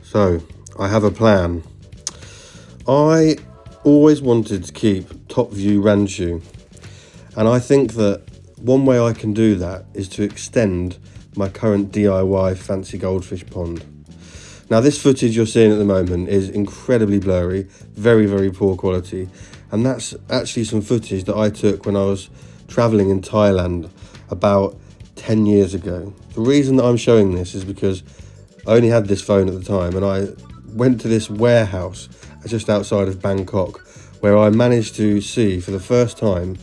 So, I have a plan. I always wanted to keep top view Ranchu, and I think that one way I can do that is to extend my current DIY fancy goldfish pond. Now, this footage you're seeing at the moment is incredibly blurry, very, very poor quality, and that's actually some footage that I took when I was traveling in Thailand about 10 years ago. The reason that I'm showing this is because I only had this phone at the time, and I went to this warehouse just outside of Bangkok where I managed to see for the first time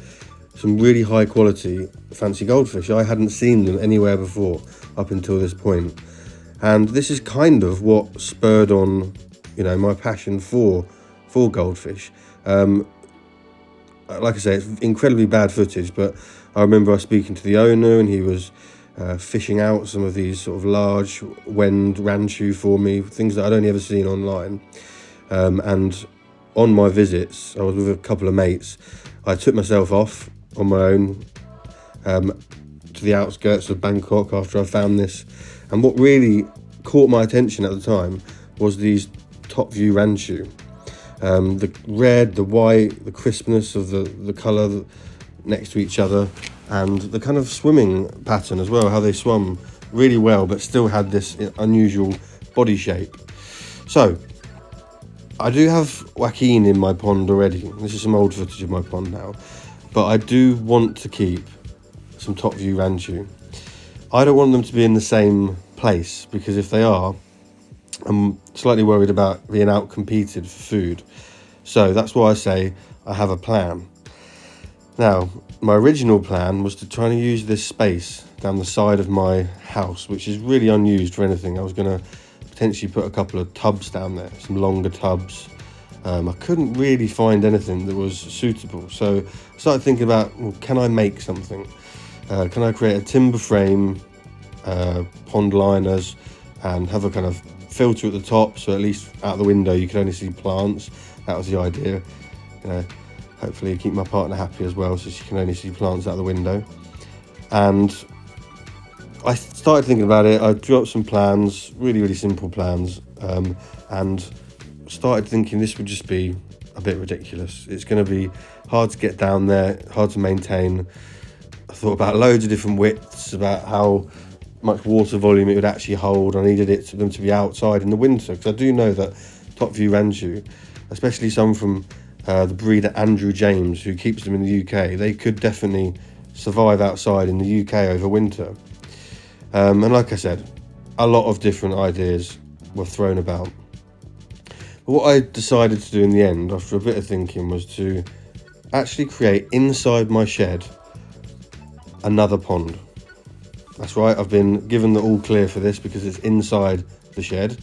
some really high quality fancy goldfish. I hadn't seen them anywhere before up until this point. And this is kind of what spurred on, my passion for goldfish. Like I say, it's incredibly bad footage, but I remember I was speaking to the owner, and he was fishing out some of these sort of large wend Ranchu for me, things that I'd only ever seen online. And on my visits, I was with a couple of mates. I took myself off on my own to the outskirts of Bangkok after I found this. And what really caught my attention at the time was these top view Ranchu. The red, the white, the crispness of the colour next to each other, and the kind of swimming pattern as well, how they swum really well but still had this unusual body shape. So I do have Joaquin in my pond already. This is some old footage of my pond now, but I do want to keep some top view Ranchu. I don't want them to be in the same place, because if they are, I'm slightly worried about being out competed for food. So that's why I say I have a plan. Now, my original plan was to try and use this space down the side of my house, which is really unused for anything. I was going to potentially put a couple of tubs down there, some longer tubs. I couldn't really find anything that was suitable. So I started thinking about, well, can I make something? Can I create a timber frame, pond liners, and have a kind of filter at the top, so at least out the window you can only see plants. That was the idea. Hopefully keep my partner happy as well, so she can only see plants out the window. And I started thinking about it. I drew up some plans, really, really simple plans, and started thinking this would just be a bit ridiculous. It's going to be hard to get down there, hard to maintain. I thought about loads of different widths, about how much water volume it would actually hold. I needed them to be outside in the winter, because I do know that top view Ranchu, especially some from the breeder Andrew James, who keeps them in the UK, they could definitely survive outside in the UK over winter. And like I said, a lot of different ideas were thrown about. But what I decided to do in the end, after a bit of thinking, was to actually create inside my shed another pond. That's right, I've been given the all clear for this because it's inside the shed.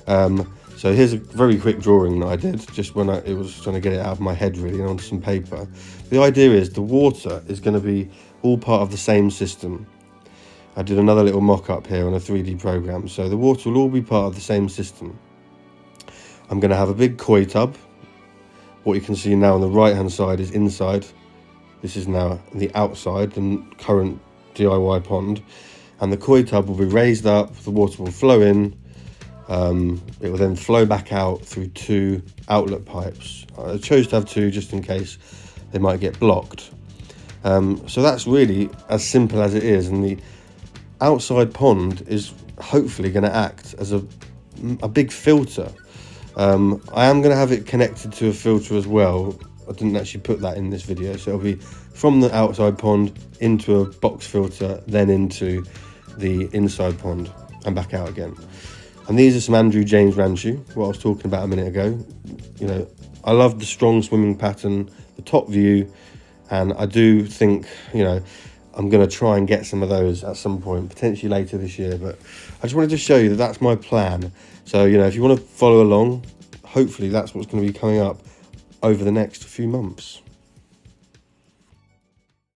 So here's a very quick drawing that I did, just when it was trying to get it out of my head really, and onto some paper. The idea is the water is going to be all part of the same system. I did another little mock-up here on a 3D program, so the water will all be part of the same system. I'm going to have a big koi tub. What you can see now on the right hand side is inside. This is now the outside, the current DIY pond, and the koi tub will be raised up, the water will flow in, it will then flow back out through two outlet pipes. I chose to have two just in case they might get blocked. So that's really as simple as it is, and the outside pond is hopefully going to act as a big filter. I am going to have it connected to a filter as well. I didn't actually put that in this video, so it'll be from the outside pond into a box filter, then into the inside pond and back out again. And these are some Andrew James Ranchu, what I was talking about a minute ago. I love the strong swimming pattern, the top view, and I do think, I'm going to try and get some of those at some point, potentially later this year. But I just wanted to show you that that's my plan. So, if you want to follow along, hopefully that's what's going to be coming up over the next few months.